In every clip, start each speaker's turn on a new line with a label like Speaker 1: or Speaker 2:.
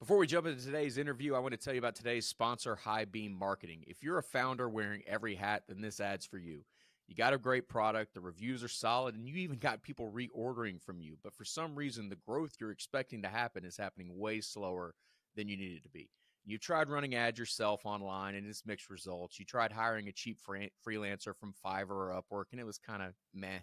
Speaker 1: Before we jump into today's interview, I want to tell you about today's sponsor, High Beam Marketing. If you're a founder wearing every hat, then this ad's for you. You got a great product, the reviews are solid, and you even got people reordering from you. But for some reason, the growth you're expecting to happen is happening way slower than you need it to be. You tried running ads yourself online, and it's mixed results. You tried hiring a cheap freelancer from Fiverr or Upwork, and it was kind of meh.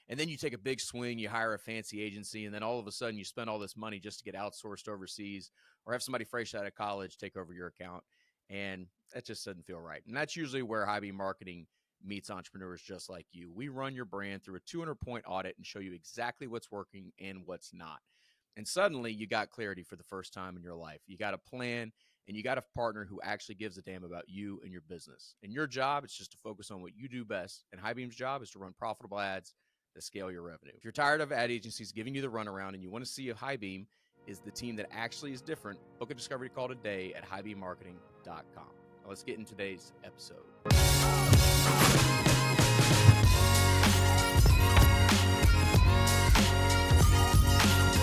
Speaker 1: And then you take a big swing, you hire a fancy agency, and then all of a sudden you spend all this money just to get outsourced overseas or have somebody fresh out of college take over your account. And that just doesn't feel right. And that's usually where High Beam Marketing meets entrepreneurs just like you. We run your brand through a 200-point audit and show you exactly what's working and what's not. And suddenly you got clarity for the first time in your life. You got a plan and you got a partner who actually gives a damn about you and your business. And your job is just to focus on what you do best. And High Beam's job is to run profitable ads to scale your revenue. If you're tired of ad agencies giving you the runaround and you want to see if High Beam is the team that actually is different, book a discovery call today at highbeammarketing.com. Now let's get into today's episode.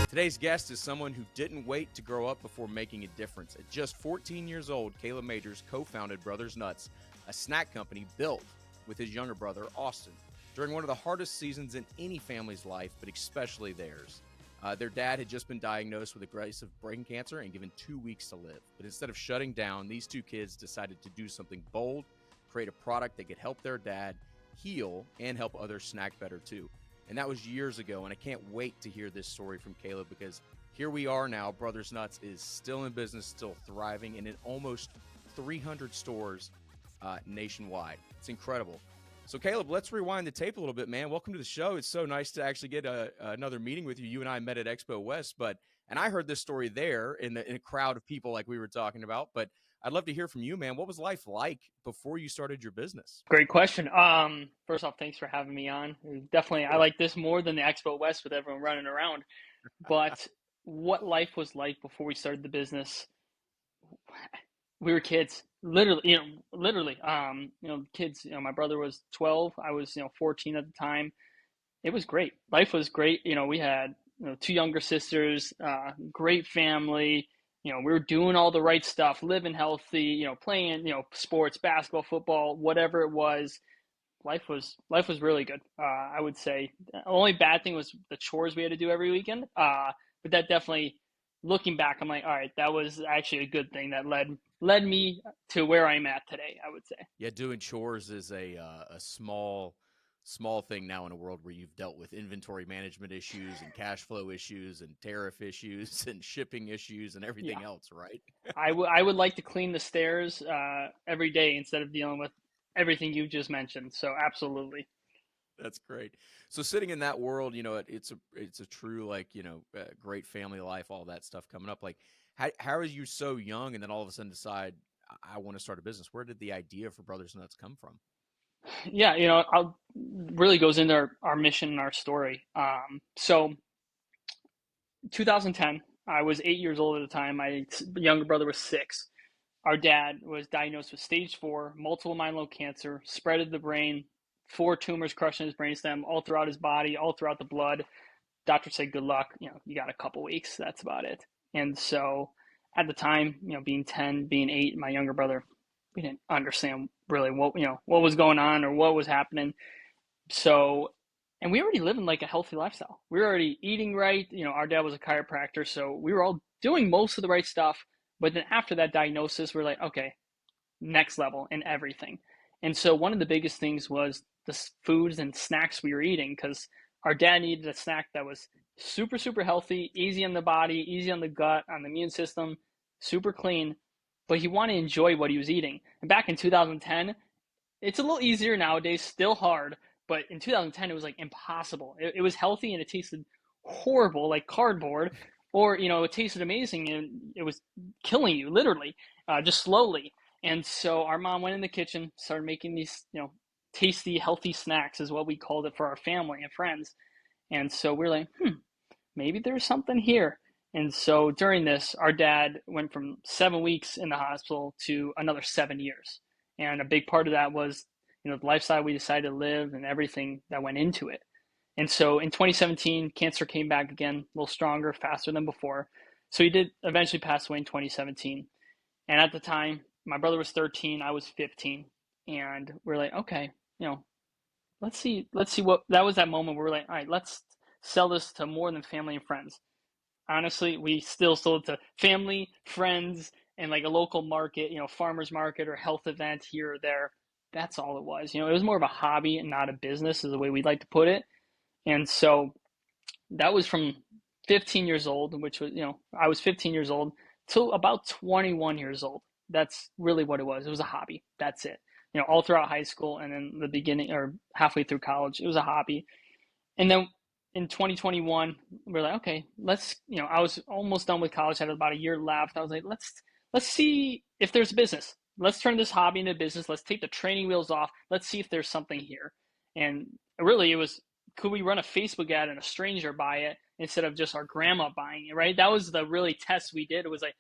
Speaker 1: Today's guest is someone who didn't wait to grow up before making a difference. At just 14 years old, Caleb Majors co-founded Brothers Nuts, a snack company built with his younger brother, Austin, during one of the hardest seasons in any family's life, but especially theirs. Their dad had just been diagnosed with aggressive brain cancer and given 2 weeks to live. But instead of shutting down, these two kids decided to do something bold, create a product that could help their dad heal and help others snack better too. And that was years ago, and I can't wait to hear this story from Caleb because here we are now. Brothers Nuts is still in business, still thriving, and in almost 300 stores nationwide. It's incredible. So, Caleb, let's rewind the tape a little bit, man. Welcome to the show. It's so nice to actually get another meeting with you. You and I met at Expo West, and I heard this story there in a crowd of people like we were talking about, but I'd love to hear from you, man. What was life like before you started your business?
Speaker 2: Great question. First off, thanks for having me on. Definitely, I like this more than the Expo West with everyone running around. But what life was like before we started the business, we were kids, literally, kids. My brother was 12, I was 14 at the time. It was great. Life was great. We had two younger sisters, great family. We were doing all the right stuff, living healthy, playing, sports, basketball, football, whatever it was. Life was really good. I would say the only bad thing was the chores we had to do every weekend. But that definitely, looking back, I'm like, all right, that was actually a good thing that led me to where I'm at today, I would say.
Speaker 1: Yeah, doing chores is a small thing now in a world where you've dealt with inventory management issues and cash flow issues and tariff issues and shipping issues and everything else, right?
Speaker 2: I would like to clean the stairs every day instead of dealing with everything you just mentioned. So absolutely.
Speaker 1: That's great. So sitting in that world, it's a true, great family life, all that stuff coming up. Like, how are you so young and then all of a sudden decide I want to start a business? Where did the idea for Brothers Nuts come from?
Speaker 2: Yeah, I'll really goes into our mission and our story. So 2010, I was 8 years old at the time. My younger brother was 6. Our dad was diagnosed with stage 4, multiple myeloma cancer, spread of the brain, 4 tumors crushing his brainstem, all throughout his body, all throughout the blood. Doctor said, good luck. You got a couple weeks. That's about it. And so at the time, being 10, being 8, my younger brother, we didn't understand really what was going on or what was happening. So, and we already living like a healthy lifestyle. We were already eating right. Our dad was a chiropractor, so we were all doing most of the right stuff. But then after that diagnosis, we're like, okay, next level in everything. And so one of the biggest things was the foods and snacks we were eating, because our dad needed a snack that was super, super healthy, easy on the body, easy on the gut, on the immune system, super clean, but he wanted to enjoy what he was eating. And back in 2010, it's a little easier nowadays, still hard, but in 2010, it was like impossible. It was healthy and it tasted horrible, like cardboard, or, it tasted amazing and it was killing you, literally, just slowly. And so our mom went in the kitchen, started making these, tasty, healthy snacks is what we called it for our family and friends. And so we're like, maybe there's something here. And so during this, our dad went from 7 weeks in the hospital to another 7 years. And a big part of that was, the lifestyle we decided to live and everything that went into it. And so in 2017, cancer came back again, a little stronger, faster than before. So he did eventually pass away in 2017. And at the time, my brother was 13, I was 15, and we're like, okay, you know, let's see what that was that moment where we're like, all right, let's sell this to more than family and friends. Honestly, we still sold to family, friends, and like a local market, farmers market or health event here or there. That's all it was. It was more of a hobby and not a business, is the way we'd like to put it. And so that was from 15 years old, which was, I was 15 years old till about 21 years old. That's really what it was. It was a hobby. That's it. All throughout high school and then the beginning or halfway through college, it was a hobby. And then in 2021, we're like, okay, I was almost done with college, had about a year left. I was like, let's see if there's a business. Let's turn this hobby into business. Let's take the training wheels off. Let's see if there's something here. And really, it was, could we run a Facebook ad and a stranger buy it instead of just our grandma buying it, right? That was the really test we did. It was like,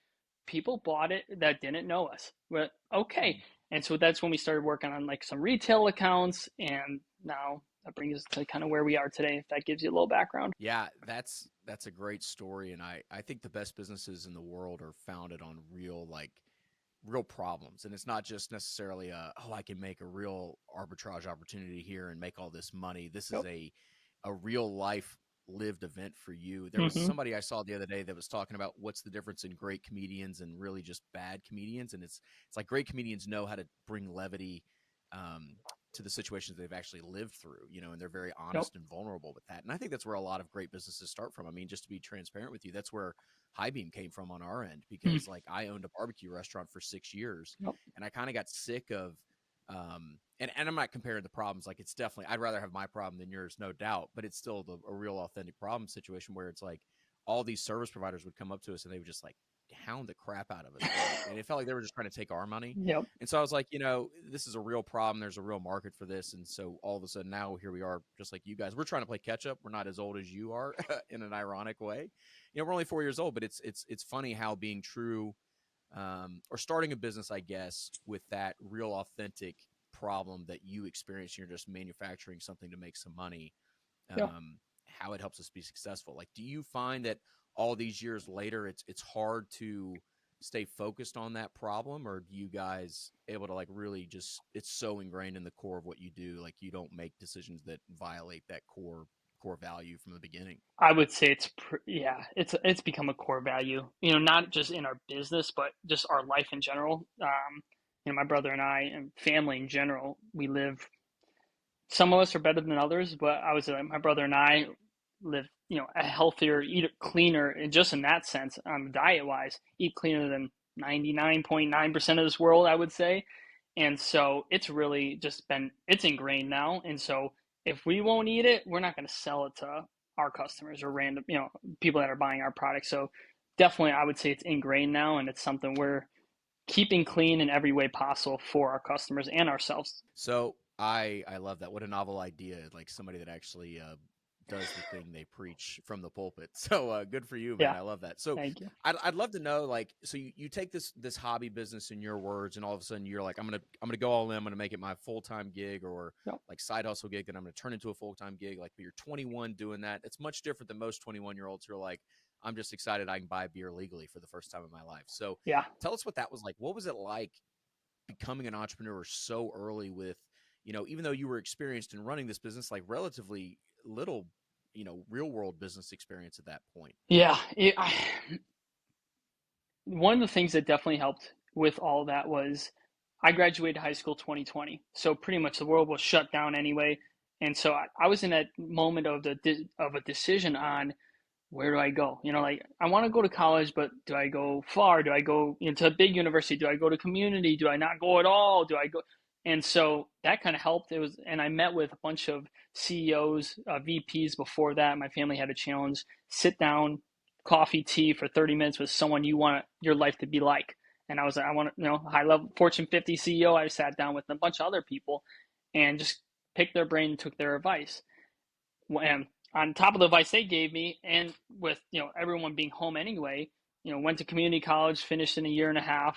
Speaker 2: people bought it that didn't know us. But okay. And so that's when we started working on like some retail accounts, and now that brings us to kind of where we are today, if that gives you a little background.
Speaker 1: Yeah, that's a great story, and I think the best businesses in the world are founded on real problems, and it's not just necessarily I can make a real arbitrage opportunity here and make all this money. This is
Speaker 2: Yep.
Speaker 1: a real life lived event for you. There was
Speaker 2: Mm-hmm.
Speaker 1: somebody I saw the other day that was talking about what's the difference in great comedians and really just bad comedians, and it's like great comedians know how to bring levity um, to the situations they've actually lived through, and they're very
Speaker 2: Yep.
Speaker 1: honest and vulnerable with that. And I think that's where a lot of great businesses start from. I mean, just to be transparent with you, that's where High Beam came from on our end,
Speaker 2: Mm.
Speaker 1: because like I owned a barbecue restaurant for 6 years,
Speaker 2: Yep.
Speaker 1: and I kind of got sick of and I'm not comparing the problems. Like, it's definitely, I'd rather have my problem than yours, no doubt, but it's still a real authentic problem situation where it's like all these service providers would come up to us and they would just like hound the crap out of us. And it felt like they were just trying to take our money.
Speaker 2: Yep.
Speaker 1: And so I was like, this is a real problem. There's a real market for this. And so all of a sudden now here we are, just like you guys, we're trying to play catch up. We're not as old as you are in an ironic way. We're only 4 years old, but it's funny how being true, or starting a business, I guess, with that real authentic problem that you experience, you're just manufacturing something to make some money,
Speaker 2: Yep.
Speaker 1: how it helps us be successful. Like, do you find that all these years later, it's hard to stay focused on that problem, or do you guys able to like really just, it's so ingrained in the core of what you do, like you don't make decisions that violate that core value from the beginning?
Speaker 2: I would say yeah, it's become a core value. Not just in our business, but just our life in general. My brother and I and family in general, we live. Some of us are better than others, but I was my brother and I live, a healthier, eat cleaner, and just in that sense, diet wise, eat cleaner than 99.9% of this world, I would say. And so it's really just it's ingrained now. And so if we won't eat it, we're not going to sell it to our customers or random, people that are buying our product. So definitely, I would say it's ingrained now, and it's something we're keeping clean in every way possible for our customers and ourselves.
Speaker 1: So I love that. What a novel idea! Like somebody that actually does the thing they preach from the pulpit. So good for you, man.
Speaker 2: Yeah,
Speaker 1: I love that. So
Speaker 2: thank you.
Speaker 1: I'd love to know, like, so you take this hobby business in your words, and all of a sudden you're like, I'm gonna go all in. I'm gonna make it my full-time gig, or
Speaker 2: Yep.
Speaker 1: like side hustle gig that I'm gonna turn into a full-time gig. Like, but you're 21 doing that. It's much different than most 21-year-olds who are like, I'm just excited I can buy beer legally for the first time in my life. So
Speaker 2: Yeah.
Speaker 1: tell us what that was like. What was it like becoming an entrepreneur so early with, even though you were experienced in running this business, like relatively little, real world business experience at that point?
Speaker 2: Yeah. One of the things that definitely helped with all that was I graduated high school 2020. So pretty much the world was shut down anyway. And so I was in that moment of a decision on where do I go? Like I want to go to college, but do I go far? Do I go into a big university? Do I go to community? Do I not go at all? Do I go? And so that kind of helped. And I met with a bunch of CEOs, VPs before that. My family had a challenge: sit down, coffee, tea for 30 minutes with someone you want your life to be like. And I was like, I want to, high level Fortune 50 CEO. I sat down with a bunch of other people and just picked their brain and took their advice. And on top of the advice they gave me, and with everyone being home anyway, went to community college, finished in a year and a half,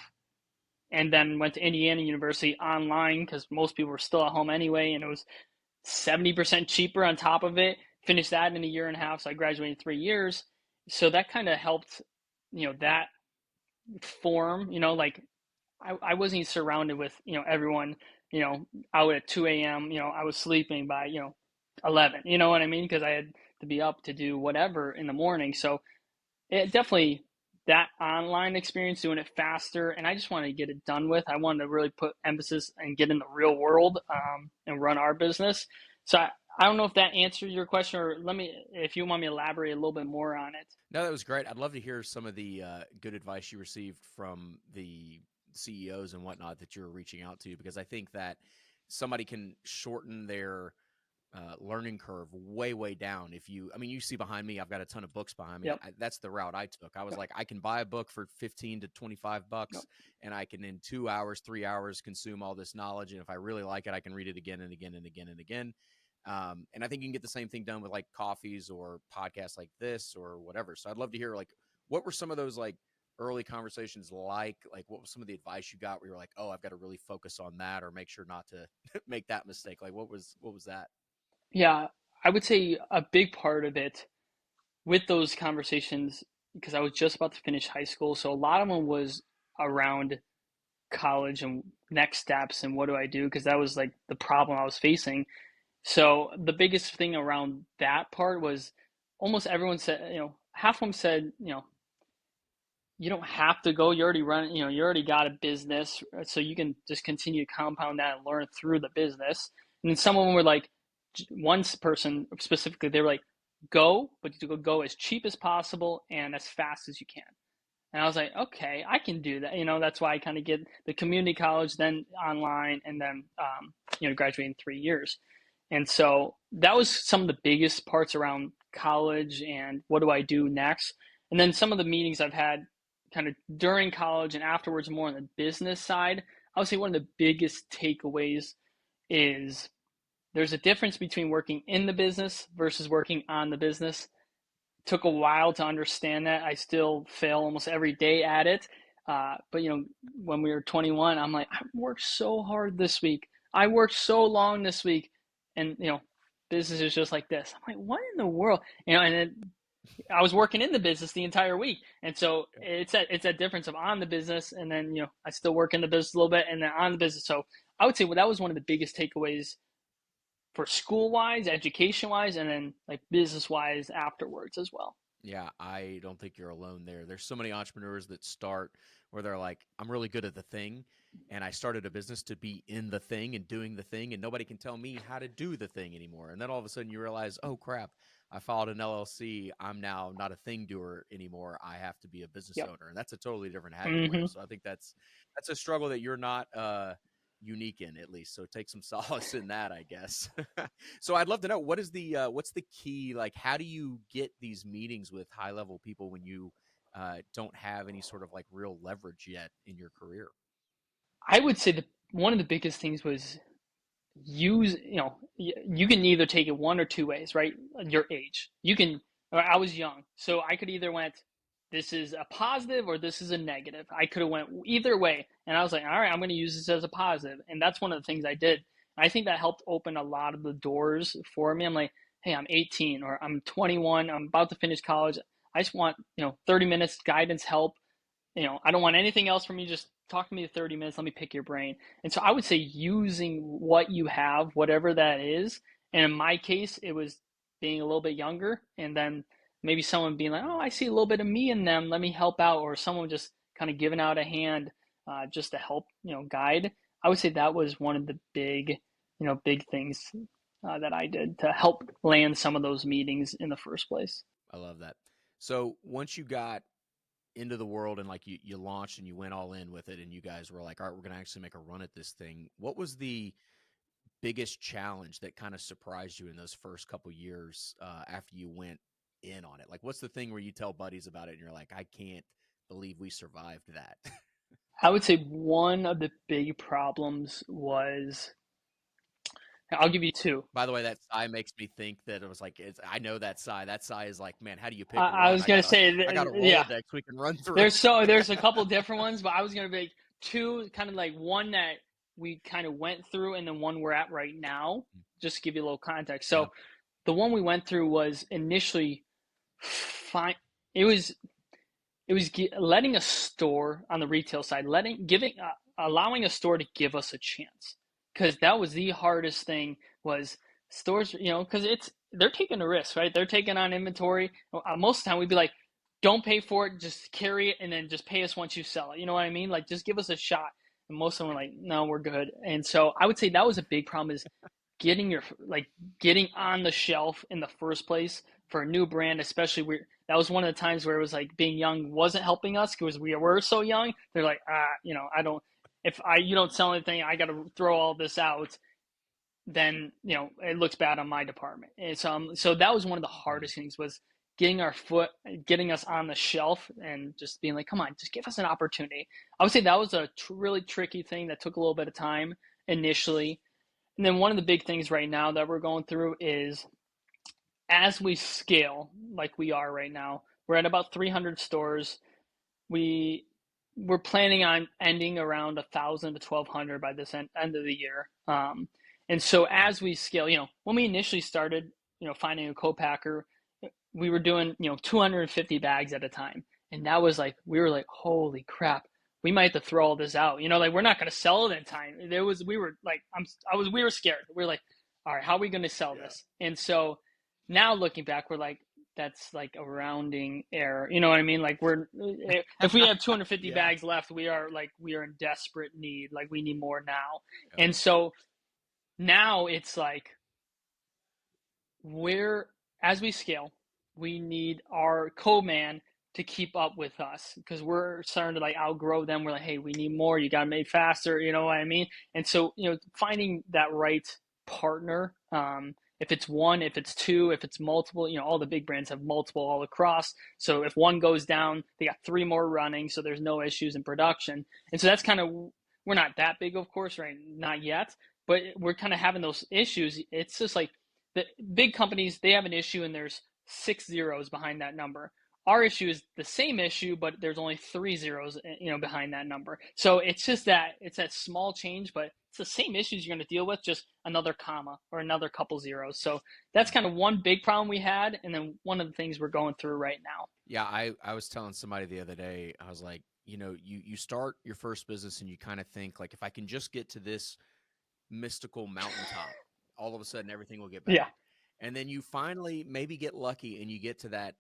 Speaker 2: and then went to Indiana University online because most people were still at home anyway, and it was 70% cheaper on top of it. Finished that in a year and a half, so I graduated in 3 years. So that kind of helped that form, like I wasn't surrounded with, everyone, out at 2 a.m., I was sleeping by, 11, you know what I mean? Because I had to be up to do whatever in the morning. So it definitely, that online experience, doing it faster, and I just wanted to get it done with. I wanted to really put emphasis and get in the real world, and run our business. So I don't know if that answers your question, or if you want me to elaborate a little bit more on it.
Speaker 1: No, that was great. I'd love to hear some of the good advice you received from the CEOs and whatnot that you're reaching out to, because I think that somebody can shorten their learning curve way, way down. I mean, you see behind me, I've got a ton of books behind me.
Speaker 2: Yep.
Speaker 1: That's the route I took. I was
Speaker 2: Yep.
Speaker 1: like, I can buy a book for 15 to 25
Speaker 2: Yep.
Speaker 1: bucks and I can in 2 hours, 3 hours consume all this knowledge. And if I really like it, I can read it again and again and again and again. And I think you can get the same thing done with like coffees or podcasts like this or whatever. So I'd love to hear like, what were some of those like early conversations like what was some of the advice you got where you're like, oh, I've got to really focus on that or make sure not to make that mistake? Like what was that?
Speaker 2: Yeah, I would say a big part of it with those conversations, because I was just about to finish high school, so a lot of them was around college and next steps and what do I do, because that was like the problem I was facing. So the biggest thing around that part was almost everyone said, half of them said, you don't have to go. You already run, you already got a business, so you can just continue to compound that and learn through the business. And then some of them were like, one person specifically, they were like, go, but you go as cheap as possible and as fast as you can. And I was like, okay, I can do that. That's why I kind of get the community college, then online, and then, graduate in 3 years. And so that was some of the biggest parts around college and what do I do next. And then some of the meetings I've had kind of during college and afterwards, more on the business side, I would say one of the biggest takeaways is there's a difference between working in the business versus working on the business. Took a while to understand that. I still fail almost every day at it. But when we were 21, I'm like, I worked so hard this week. I worked so long this week, and business is just like this. I'm like, what in the world? I was working in the business the entire week, and so it's that difference of on the business, and then I still work in the business a little bit, and then on the business. So I would say that was one of the biggest takeaways for school wise, education wise, and then like business wise afterwards as well.
Speaker 1: Yeah, I don't think you're alone there. There's so many entrepreneurs that start where they're like, I'm really good at the thing. And I started a business to be in the thing and doing the thing, and nobody can tell me how to do the thing anymore. And then all of a sudden you realize, oh crap, I filed an LLC. I'm now not a thing doer anymore. I have to be a business
Speaker 2: Yep.
Speaker 1: owner. And that's a totally different hat to wear.
Speaker 2: Mm-hmm.
Speaker 1: So I think that's a struggle that you're not unique in, at least. So take some solace in that, I guess. So I'd love to know, what's the key, like how do you get these meetings with high level people when you don't have any sort of like real leverage yet in your career?
Speaker 2: I would say that one of the biggest things was you can either take it one or two ways, right? Your age. I was young, so I could either went, this is a positive or this is a negative. I could have went either way. And I was like, all right, I'm going to use this as a positive. And that's one of the things I did. I think that helped open a lot of the doors for me. I'm like, hey, I'm 18 or I'm 21. I'm about to finish college. I just want, 30 minutes guidance, help. I don't want anything else from you. Just talk to me 30 minutes. Let me pick your brain. And so I would say using what you have, whatever that is. And in my case, it was being a little bit younger, and then maybe someone being like, oh, I see a little bit of me in them. Let me help out. Or someone just kind of giving out a hand, just to help, guide. I would say that was one of the big things that I did to help land some of those meetings in the first place.
Speaker 1: I love that. So once you got into the world and like you launched and you went all in with it and you guys were like, all right, we're going to actually make a run at this thing. What was the biggest challenge that kind of surprised you in those first couple years after you went in on it? Like, what's the thing where you tell buddies about it and you're like, I can't believe we survived that?
Speaker 2: I would say one of the big problems was, I'll give you two.
Speaker 1: By the way, that sigh makes me think that it was like, I know that sigh. That sigh is like, man, how do you pick
Speaker 2: I
Speaker 1: one?
Speaker 2: was gonna say,
Speaker 1: I got a
Speaker 2: yeah,
Speaker 1: Rolodex we can run through.
Speaker 2: there's a couple different ones, but I was gonna make two, kind of like one that we kind of went through, and then one we're at right now, just to give you a little context. So
Speaker 1: Yeah.
Speaker 2: the one we went through was initially fine. It was it was letting a store on the retail side, allowing a store to give us a chance, because that was the hardest thing. Was stores, because they're taking a risk, right? They're taking on inventory. Most of the time, we'd be like, "Don't pay for it, just carry it, and then just pay us once you sell it." You know what I mean? Like, just give us a shot. And most of them were like, "No, we're good." And so I would say that was a big problem, is getting on the shelf in the first place for a new brand, especially that was one of the times where it was like being young wasn't helping us because we were so young. They're like, I don't, if you don't sell anything, I got to throw all this out. Then, it looks bad on my department. And so that was one of the
Speaker 1: Mm.
Speaker 2: hardest things, was getting us on the shelf and just being like, come on, just give us an opportunity. I would say that was a really tricky thing that took a little bit of time initially. And then one of the big things right now that we're going through is, as we scale like we are right now, we're at about 300 stores. We're planning on ending around 1,000 to 1,200 by this end of the year. And so
Speaker 1: Wow.
Speaker 2: as we scale, when we initially started, finding a co-packer, we were doing 250 bags at a time, and that was like, we were like, holy crap, we might have to throw all this out. Like, we're not going to sell it in time. We were like, we were scared. We were like, all right, how are we going to sell
Speaker 1: Yeah.
Speaker 2: this? And so now looking back, we're like, that's like a rounding error. You know what I mean? Like, if we have 250
Speaker 1: Yeah.
Speaker 2: bags left, we are in desperate need. Like, we need more now.
Speaker 1: Yep.
Speaker 2: And so now it's like, we're as we scale, we need our co-man to keep up with us, because we're starting to like outgrow them. We're like, hey, we need more. You got to make faster. You know what I mean? And so, finding that right partner. If it's one, if it's two, if it's multiple, all the big brands have multiple all across. So if one goes down, they got three more running. So there's no issues in production. And so that's kind of, we're not that big, of course, right? Not yet, but we're kind of having those issues. It's just like, the big companies, they have an issue and there's 6 zeros behind that number. Our issue is the same issue, but there's only 3 zeros, behind that number. So it's that small change, but it's the same issues you're going to deal with, just another comma or another couple zeros. So that's kind of one big problem we had, and then one of the things we're going through right now.
Speaker 1: Yeah, I was telling somebody the other day, I was like, you start your first business and you kind of think like, if I can just get to this mystical mountaintop, all of a sudden everything will get
Speaker 2: Yeah.
Speaker 1: better. And then you finally maybe get lucky and you get to that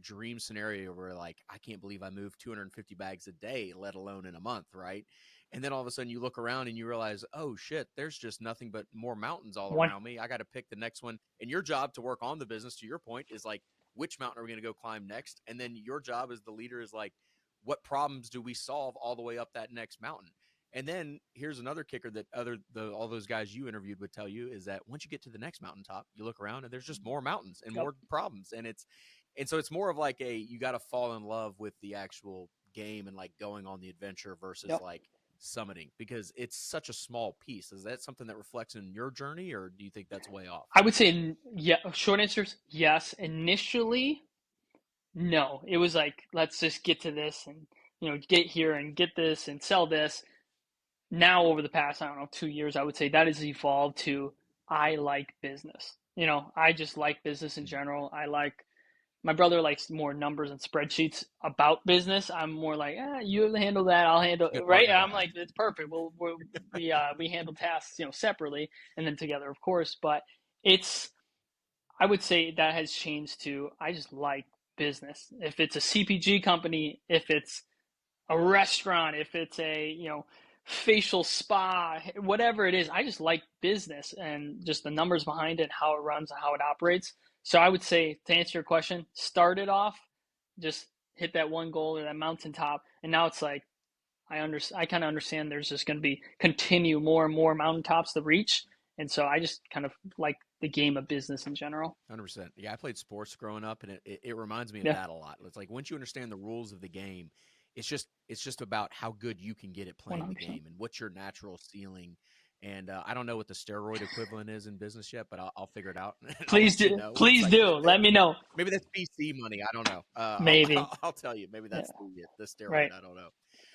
Speaker 1: dream scenario where like, I can't believe I moved 250 bags a day, let alone in a month, right? And then all of a sudden you look around and you realize, oh shit, there's just nothing but more mountains all
Speaker 2: One
Speaker 1: around me. I got to pick the next one. And your job to work on the business, to your point, is like, which mountain are we going to go climb next? And then your job as the leader is like, what problems do we solve all the way up that next mountain? And then here's another kicker that all those guys you interviewed would tell you, is that once you get to the next mountaintop, you look around and there's just more mountains and
Speaker 2: Yep.
Speaker 1: more problems. And so it's more of like you got to fall in love with the actual game and like going on the adventure versus
Speaker 2: Yep.
Speaker 1: like summiting, because it's such a small piece. Is that something that reflects in your journey, or do you think that's way off?
Speaker 2: I would say, yeah. Short answer is yes. Initially, no. It was like, let's just get to this and, get here and get this and sell this. Now, over the past, I don't know, 2 years, I would say that has evolved to, I like business. I just like business in general. My brother likes more numbers and spreadsheets about business. I'm more like, you handle that, I'll handle
Speaker 1: Good
Speaker 2: right.
Speaker 1: partner to
Speaker 2: I'm
Speaker 1: have.
Speaker 2: like, it's perfect. We handle tasks, separately and then together, of course. But it's I would say that has changed to, I just like business. If it's a CPG company, if it's a restaurant, if it's a, facial spa, whatever it is, I just like business and just the numbers behind it, how it runs and how it operates. So I would say, to answer your question, started off, just hit that one goal or that mountaintop, and now it's like, I kind of understand there's just going to be continue more and more mountaintops to reach, and so I just kind of like the game of business in general.
Speaker 1: 100%. Yeah, I played sports growing up, and it reminds me of
Speaker 2: Yeah,
Speaker 1: that a lot. It's like once you understand the rules of the game, it's just about how good you can get at playing the
Speaker 2: 100%.
Speaker 1: game and what's your natural ceiling. And I don't know what the steroid equivalent is in business yet, but I'll figure it out and I'll
Speaker 2: Please
Speaker 1: let you
Speaker 2: do.
Speaker 1: know once
Speaker 2: Please
Speaker 1: I
Speaker 2: do.
Speaker 1: get there.
Speaker 2: Let me know.
Speaker 1: Maybe that's PC money. I don't know.
Speaker 2: Maybe.
Speaker 1: I'll tell you. Maybe
Speaker 2: Yeah.
Speaker 1: that's the steroid.
Speaker 2: Right.
Speaker 1: I don't know.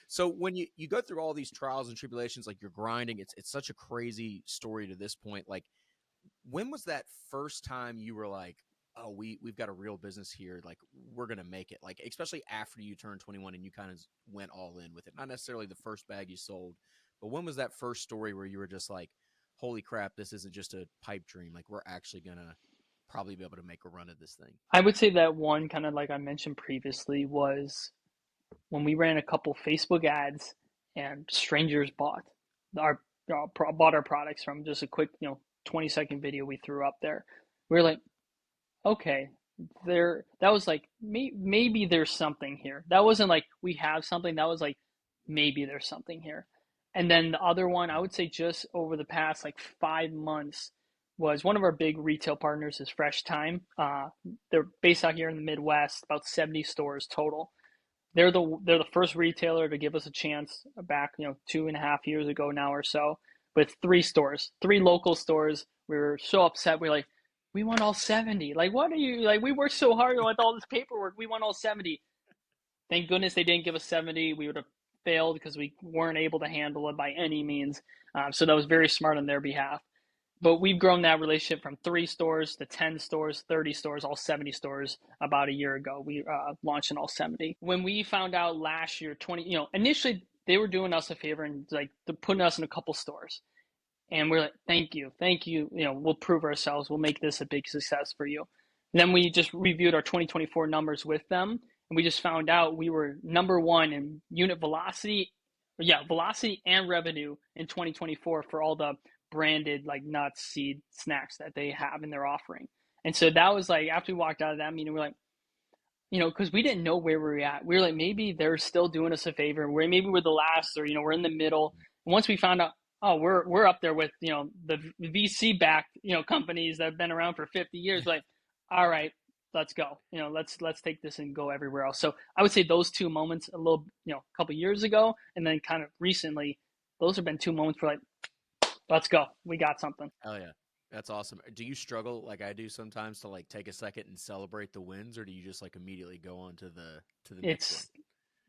Speaker 1: So when you go through all these trials and tribulations, like you're grinding, it's such a crazy story to this point. Like, when was that first time you were like, oh, we've got a real business here. Like we're gonna make it. Like especially after you turned 21 and you kind of went all in with it. Not necessarily the first bag you sold, but when was that first story where you were just like, holy crap, this isn't just a pipe dream. Like we're actually gonna probably be able to make a run of this thing.
Speaker 2: I would say that one, kind of like I mentioned previously, was when we ran a couple Facebook ads and strangers our bought our products from just a quick 20-second video we threw up there. We were like, okay, there, that was like, maybe there's something here. That wasn't like we have something. That was like, maybe there's something here. And then the other one, I would say just over the past like 5 months, was one of our big retail partners is Fresh Time. They're based out here in the Midwest, about 70 stores total. They're the first retailer to give us a chance back 2.5 years ago now or so, with three stores, three local stores. We were so upset. We're like, we want all 70. Like, what are you, like, we worked so hard with all this paperwork. We want all 70. Thank goodness they didn't give us 70. We would have failed because we weren't able to handle it by any means. So that was very smart on their behalf. But we've grown that relationship from 3 stores to 10 stores, 30 stores, all 70 stores about a year ago. We launched in all 70. When we found out last year, initially they were doing us a favor and like putting us in a couple stores. And we're like, thank you. We'll prove ourselves. We'll make this a big success for you. And then we just reviewed our 2024 numbers with them. And we just found out we were number one in unit velocity. Yeah, velocity and revenue in 2024 for all the branded like nuts, seed snacks that they have in their offering. And so that was like, after we walked out of that meeting, we're like, because we didn't know where we were at. We were like, maybe they're still doing us a favor. Maybe we're the last, or we're in the middle. And once we found out, oh, we're up there with the VC backed companies that have been around for 50 years. Like, all right, let's go. Let's take this and go everywhere else. So I would say those two moments, a couple years ago, and then kind of recently, those have been two moments where like, let's go. We got something.
Speaker 1: Hell yeah. That's awesome. Do you struggle like I do sometimes to like take a second and celebrate the wins, or do you just like immediately go on to the next one?
Speaker 2: It's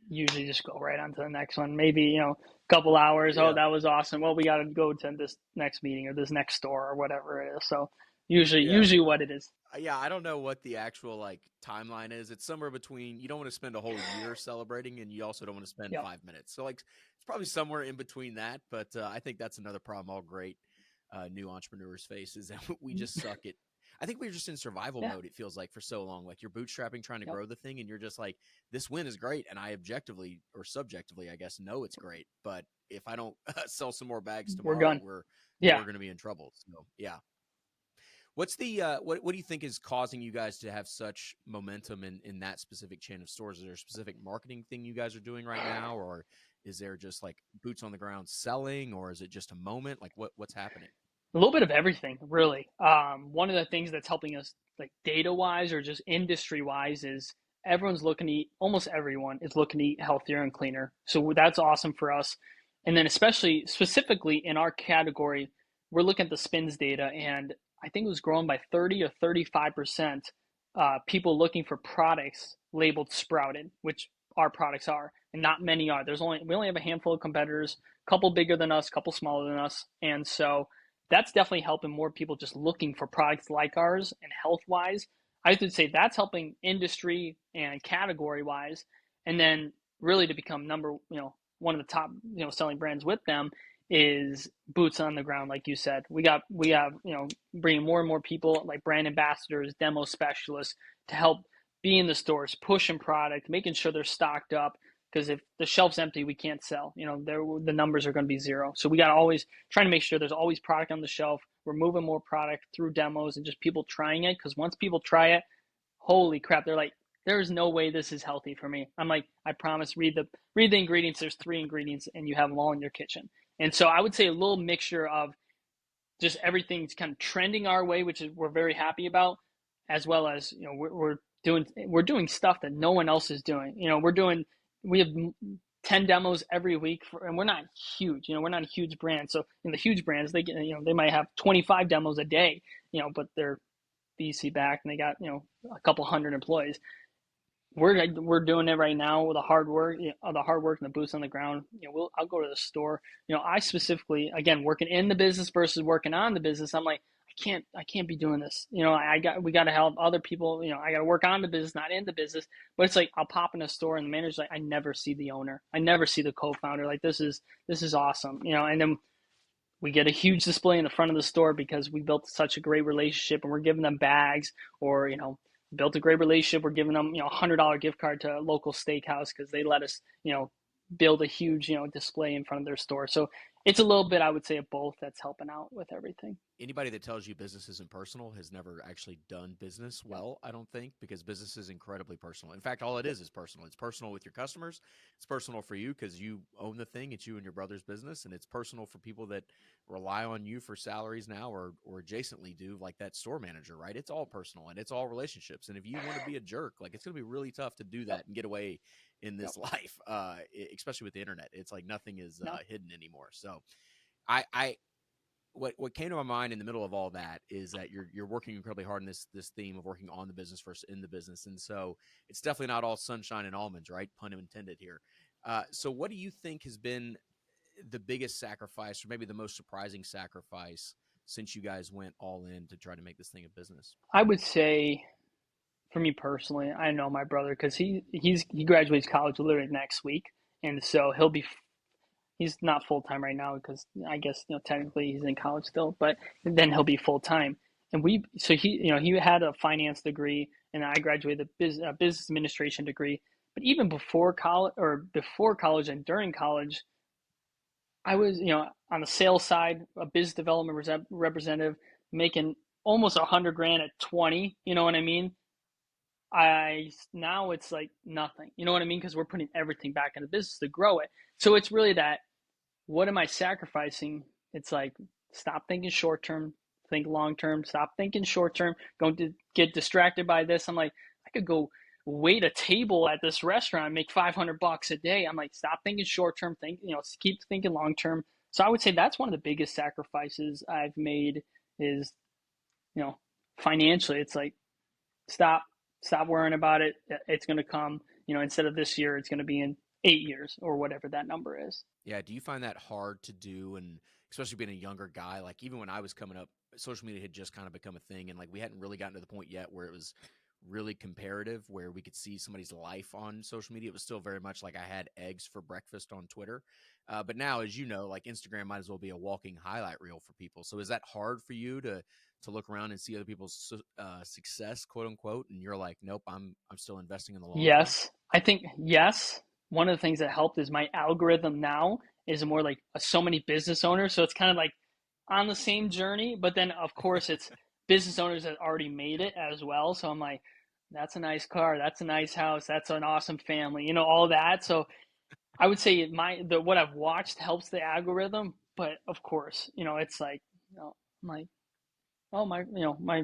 Speaker 2: usually just go right on to the next one. Maybe, a couple hours. Oh,
Speaker 1: Yeah.
Speaker 2: that was awesome. Well, we got to go to this next meeting or this next store or whatever it is. So usually,
Speaker 1: Yeah.
Speaker 2: usually what it is.
Speaker 1: Yeah, I don't know what the actual like timeline is. It's somewhere between you don't want to spend a whole year celebrating, and you also don't want to spend
Speaker 2: Yep.
Speaker 1: 5 minutes. So like it's probably somewhere in between that. But I think that's another problem all great new entrepreneurs face is that we just suck at. I think we're just in survival
Speaker 2: Yeah.
Speaker 1: mode. It feels like for so long, like you're bootstrapping, trying to
Speaker 2: Yep.
Speaker 1: grow the thing, and you're just like, this win is great, and I objectively or subjectively, I guess, know it's great. But if I don't sell some more bags
Speaker 2: We're
Speaker 1: tomorrow,
Speaker 2: gone.
Speaker 1: we're
Speaker 2: Yeah.
Speaker 1: going to be in trouble. So yeah. What's the what do you think is causing you guys to have such momentum in that specific chain of stores? Is there a specific marketing thing you guys are doing right now, or is there just like boots on the ground selling, or is it just a moment? Like what's happening?
Speaker 2: A little bit of everything, really. One of the things that's helping us, like data wise or just industry wise, is almost everyone is looking to eat healthier and cleaner. So that's awesome for us. And then, especially specifically in our category, we're looking at the spins data, and I think it was growing by 30 or 35%. People looking for products labeled sprouted, which our products are, and not many are. We only have a handful of competitors, a couple bigger than us, a couple smaller than us, and so that's definitely helping more people just looking for products like ours. And health wise, I would say that's helping industry and category wise. And then really to become one of the top selling brands with them is boots on the ground. Like you said, we have bringing more and more people like brand ambassadors, demo specialists to help be in the stores, pushing product, making sure they're stocked up, because if the shelf's empty, we can't sell. The numbers are going to be zero. So we got to always trying to make sure there's always product on the shelf. We're moving more product through demos and just people trying it, because once people try it, holy crap, they're like, there's no way this is healthy for me. I'm like, I promise, read the ingredients. There's 3 ingredients and you have them all in your kitchen. And so I would say a little mixture of just everything's kind of trending our way, which is we're very happy about, as well as we're doing stuff that no one else is doing. We have 10 demos every week, and we're not huge. We're not a huge brand. So in the huge brands, they get they might have 25 demos a day, but they're VC backed and they got a couple hundred employees. We're doing it right now with the hard work, and the boots on the ground. I'll go to the store. I specifically, again, working in the business versus working on the business. I'm like, I I can't be doing this. We got to help other people. I got to work on the business, not in the business. But it's like I'll pop in a store and the manager's like, I never see the owner, I never see the co-founder. Like this is awesome. And then we get a huge display in the front of the store because we built such a great relationship, and we're giving them bags, or built a great relationship. We're giving them $100 gift card to a local steakhouse because they let us build a huge display in front of their store. So it's a little bit, I would say, of both that's helping out with everything.
Speaker 1: Anybody that tells you business isn't personal has never actually done business
Speaker 2: Yep.
Speaker 1: well, I don't think, because business is incredibly personal. In fact, all it
Speaker 2: Yep.
Speaker 1: is personal. It's personal with your customers. It's personal for you because you own the thing. It's you and your brother's business. And it's personal for people that rely on you for salaries now, or adjacently do, like that store manager, right? It's all personal and it's all relationships. And if you want to be a jerk, like, it's going to be really tough to do
Speaker 2: Yep.
Speaker 1: that and get away in
Speaker 2: Yep.
Speaker 1: this life, especially with the internet. It's like nothing is
Speaker 2: No.
Speaker 1: hidden anymore. So I what came to my mind in the middle of all that is that you're working incredibly hard in this theme of working on the business versus in the business, and so it's definitely not all sunshine and almonds, right? Pun intended here. So, what do you think has been the biggest sacrifice, or maybe the most surprising sacrifice, since you guys went all in to try to make this thing a business?
Speaker 2: I would say, for me personally, I know my brother because he graduates college literally next week, and so he's not full time right now because I guess technically he's in college still, but then he'll be full time. And he had a finance degree, and I graduated a business administration degree. But even before college and during college, I was on the sales side, a business development representative, making almost 100 grand at 20. You know what I mean? I Now it's like nothing. You know what I mean? Because we're putting everything back in the business to grow it. So it's really that, what am I sacrificing? It's like, stop thinking short term, think long term. Stop thinking short term. Going to get distracted by this. I'm like, I could go wait a table at this restaurant and make $500 a day. I'm like, stop thinking short term. Keep thinking long term. So I would say that's one of the biggest sacrifices I've made is, you know, financially. It's like, stop, stop worrying about it. It's going to come. Instead of this year, it's going to be in 8 years or whatever that number is.
Speaker 1: Yeah, do you find that hard to do? And especially being a younger guy, like even when I was coming up, social media had just kind of become a thing, and like we hadn't really gotten to the point yet where it was really comparative, where we could see somebody's life on social media. It was still very much like I had eggs for breakfast on Twitter. But now, as you know, like Instagram might as well be a walking highlight reel for people. So is that hard for you to look around and see other people's success, quote unquote, and you're like, nope, I'm still investing in the long term?
Speaker 2: Yes, I think yes. One of the things that helped is my algorithm now is more like so many business owners. So it's kind of like on the same journey, but then of course it's business owners that already made it as well. So I'm like, that's a nice car, that's a nice house, that's an awesome family, all that. So I would say what I've watched helps the algorithm, but of course, it's like, I'm like, oh, my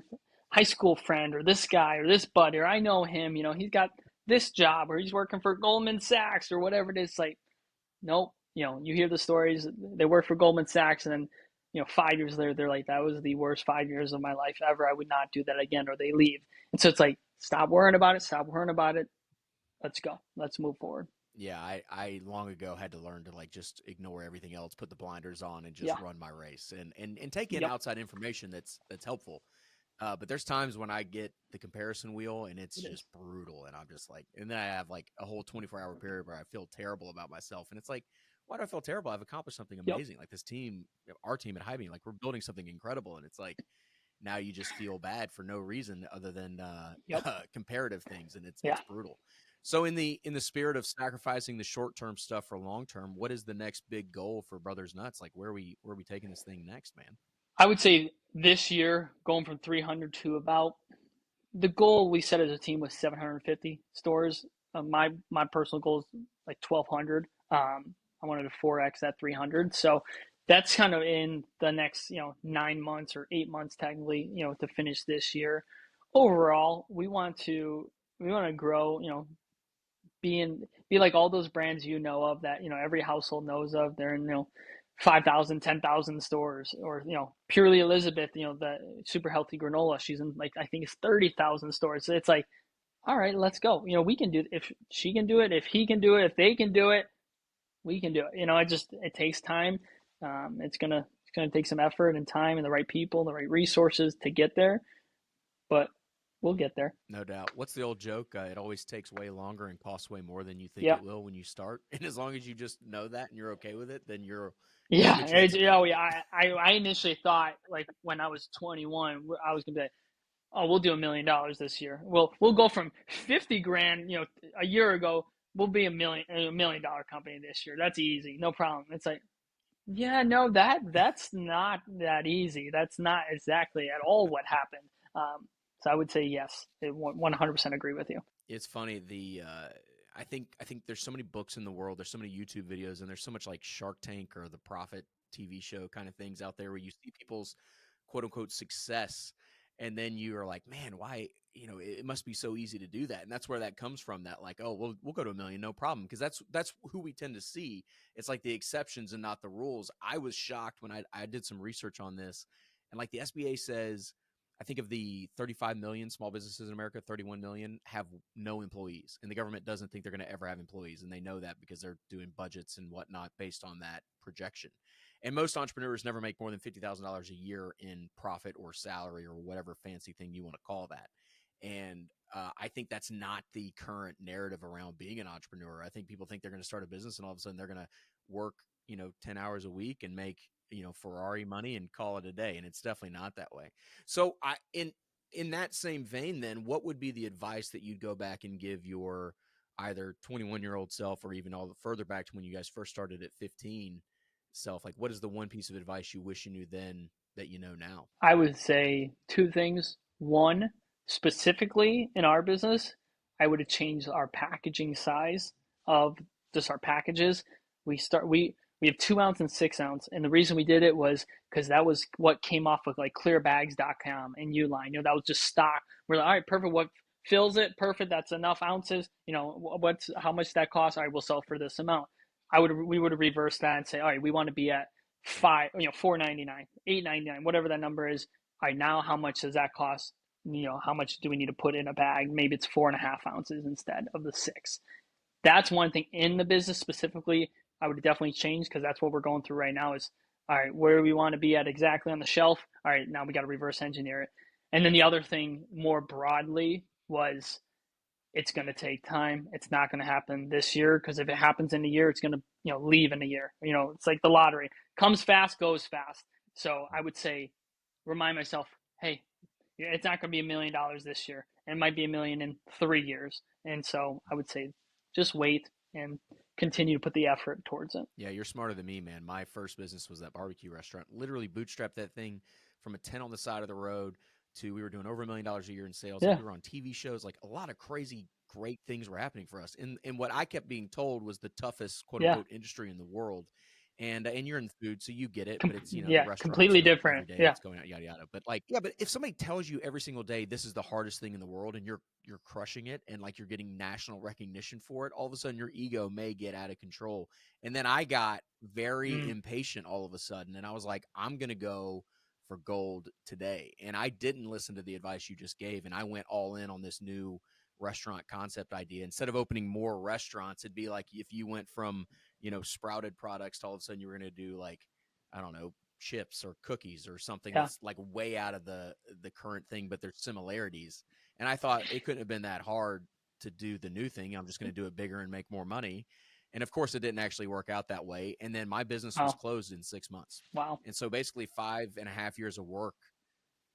Speaker 2: high school friend or this guy or this buddy, or I know him, he's got this job or he's working for Goldman Sachs or whatever it is. Like, nope. You hear the stories, they work for Goldman Sachs, and then 5 years later they're like, that was the worst 5 years of my life ever, I would not do that again, or they leave. And so it's like, stop worrying about it, stop worrying about it, let's go, let's move forward.
Speaker 1: Yeah, I long ago had to learn to like just ignore everything else, put the blinders on, and just
Speaker 2: Yeah.
Speaker 1: run my race, and take in
Speaker 2: Yep.
Speaker 1: outside information that's helpful. But there's times when I get the comparison wheel and it's
Speaker 2: It is.
Speaker 1: just brutal, and I'm just like, and then I have like a whole 24-hour period where I feel terrible about myself, and it's like, why do I feel terrible? I've accomplished something
Speaker 2: Yep.
Speaker 1: amazing. Like this team, our team at Hybeam, like we're building something incredible, and it's like now you just feel bad for no reason other than
Speaker 2: Yep.
Speaker 1: comparative things, and
Speaker 2: Yeah.
Speaker 1: it's brutal. So in the spirit of sacrificing the short term stuff for long term, what is the next big goal for Brothers Nuts? Like where are we taking this thing next, man?
Speaker 2: I would say this year, going from 300 to about, the goal we set as a team was 750 stores. My personal goal is like 1,200. I wanted to 4x that 300. So that's kind of in the next 9 months or 8 months technically, to finish this year. Overall, we want to grow. Be like all those brands of that every household knows of. They're in 5,000, 10,000 stores, or Purely Elizabeth, the super healthy granola, she's in like, I think it's 30,000 stores. So it's like, all right, let's go. We can do it. If she can do it, if he can do it, if they can do it, we can do it. It takes time. It's gonna It's going to take some effort and time and the right people, the right resources to get there, but we'll get there.
Speaker 1: No doubt. What's the old joke? It always takes way longer and costs way more than you think
Speaker 2: Yeah.
Speaker 1: it will when you start. And as long as you just know that and you're okay with it, then you're on
Speaker 2: Yeah.
Speaker 1: the transatlantic.
Speaker 2: Yeah. I initially thought, like, when I was 21, I was going to be like, oh, we'll do $1 million this year. We'll go from 50 grand, a year ago, we'll be a $1 million company this year. That's easy. No problem. It's like, yeah, no, that's not that easy. That's not exactly at all what happened. So I would say yes, 100% agree with you.
Speaker 1: It's funny. I think there's so many books in the world. There's so many YouTube videos, and there's so much like Shark Tank or the Profit TV show kind of things out there where you see people's quote unquote success, and then you are like, man, why? It must be so easy to do that, and that's where that comes from. That like, oh, we'll go to a million, no problem, because that's who we tend to see. It's like the exceptions and not the rules. I was shocked when I did some research on this, and like the SBA says, I think of the 35 million small businesses in America, 31 million have no employees. And the government doesn't think they're going to ever have employees. And they know that because they're doing budgets and whatnot based on that projection. And most entrepreneurs never make more than $50,000 a year in profit or salary or whatever fancy thing you want to call that. And I think that's not the current narrative around being an entrepreneur. I think people think they're going to start a business and all of a sudden they're going to work, 10 hours a week and make, Ferrari money and call it a day. And it's definitely not that way. So in that same vein, then what would be the advice that you'd go back and give your either 21-year-old self or even all the further back to when you guys first started at 15 self? Like, what is the one piece of advice you wish you knew then that you know now?
Speaker 2: I would say two things. One, specifically in our business, I would have changed our packaging size of just our packages. We have 2 ounce and 6 ounce, and the reason we did it was because that was what came off of like clearbags.com and Uline. That was just stock. We're like, all right, perfect. What fills it? Perfect. That's enough ounces. What's how much that costs? All right, we'll sell for this amount. We would have reversed that and say, all right, we want to be at $4.99, $8.99, whatever that number is. All right, now how much does that cost? How much do we need to put in a bag? Maybe it's 4.5 ounces instead of the 6. That's one thing in the business specifically. I would definitely change because that's what we're going through right now. Is all right, where do we want to be at exactly on the shelf? All right, now we got to reverse engineer it. And then the other thing more broadly was it's going to take time. It's not going to happen this year because if it happens in a year, it's going to leave in a year. It's like the lottery, comes fast, goes fast. So I would say, remind myself, hey, it's not going to be $1 million this year. It might be $1 million in 3 years. And so I would say, just wait and continue to put the effort towards it.
Speaker 1: Yeah, you're smarter than me, man. My first business was that barbecue restaurant. Literally bootstrapped that thing from a tent on the side of the road to we were doing over $1 million a year in sales.
Speaker 2: Yeah.
Speaker 1: Like we were on TV shows. Like a lot of crazy, great things were happening for us. And what I kept being told was the toughest quote unquote industry in the world. And you're in food, so you get it. But it's the restaurant,
Speaker 2: completely
Speaker 1: so
Speaker 2: different.
Speaker 1: every day it's going out, yada yada. But like, yeah, but if somebody tells you every single day this is the hardest thing in the world, and you're crushing it, and like you're getting national recognition for it, all of a sudden your ego may get out of control. And then I got very impatient all of a sudden, and I was like, I'm gonna go for gold today. And I didn't listen to the advice you just gave, and I went all in on this new restaurant concept idea. Instead of opening more restaurants, it'd be like if you went from sprouted products to all of a sudden you were going to do like, I don't know, chips or cookies or something that's like way out of the current thing, but there's similarities. And I thought it couldn't have been that hard to do the new thing. I'm just going to do it bigger and make more money. And of course it didn't actually work out that way. And then my business was closed in 6 months.
Speaker 2: Wow.
Speaker 1: And so basically 5.5 years of work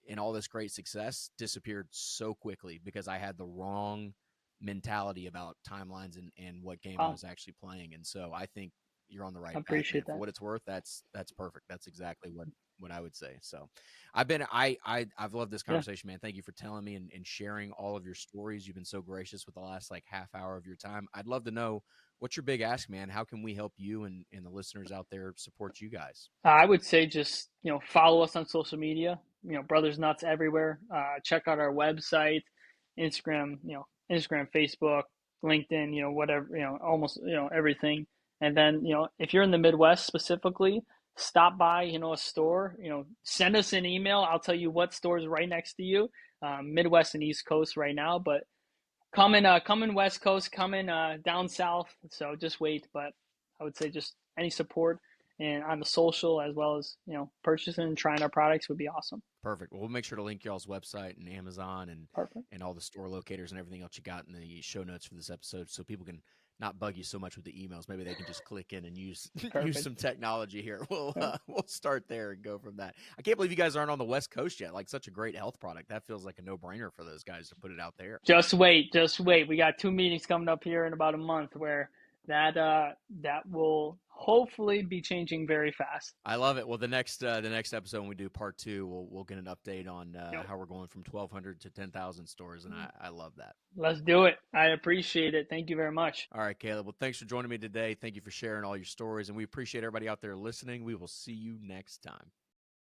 Speaker 1: and all this great success disappeared so quickly because I had the wrong mentality about timelines and what game I was actually playing. And so I think you're on the right path.
Speaker 2: Appreciate that.
Speaker 1: For what it's worth, that's perfect. That's exactly what I would say. So I've loved this conversation, man. Thank you for telling me and sharing all of your stories. You've been so gracious with the last like half hour of your time. I'd love to know what's your big ask, man. How can we help you and the listeners out there support you guys?
Speaker 2: I would say just, follow us on social media, Brothers Nuts everywhere. Check out our website, Instagram, Instagram, Facebook, LinkedIn, whatever, almost, everything. And then, if you're in the Midwest specifically, stop by, a store, send us an email. I'll tell you what store is right next to you, Midwest and East Coast right now, but come in West Coast, come in down South. So just wait. But I would say just any support and on the social, as well as, purchasing and trying our products would be awesome.
Speaker 1: Perfect. Well, we'll make sure to link y'all's website and Amazon
Speaker 2: Perfect.
Speaker 1: and all the store locators and everything else you got in the show notes for this episode, so people can not bug you so much with the emails. Maybe they can just click in and use some technology here. We'll start there and go from that. I can't believe you guys aren't on the West Coast yet. Like, such a great health product. That feels like a no-brainer for those guys to put it out there.
Speaker 2: Just wait. We got 2 meetings coming up here in about a month where that will hopefully be changing very fast.
Speaker 1: I love it. Well, the next episode when we do part 2, we'll get an update on how we're going from 1,200 to 10,000 stores, and I love that.
Speaker 2: Let's do it. I appreciate it. Thank you very much.
Speaker 1: All right, Caleb. Well, thanks for joining me today. Thank you for sharing all your stories, and we appreciate everybody out there listening. We will see you next time.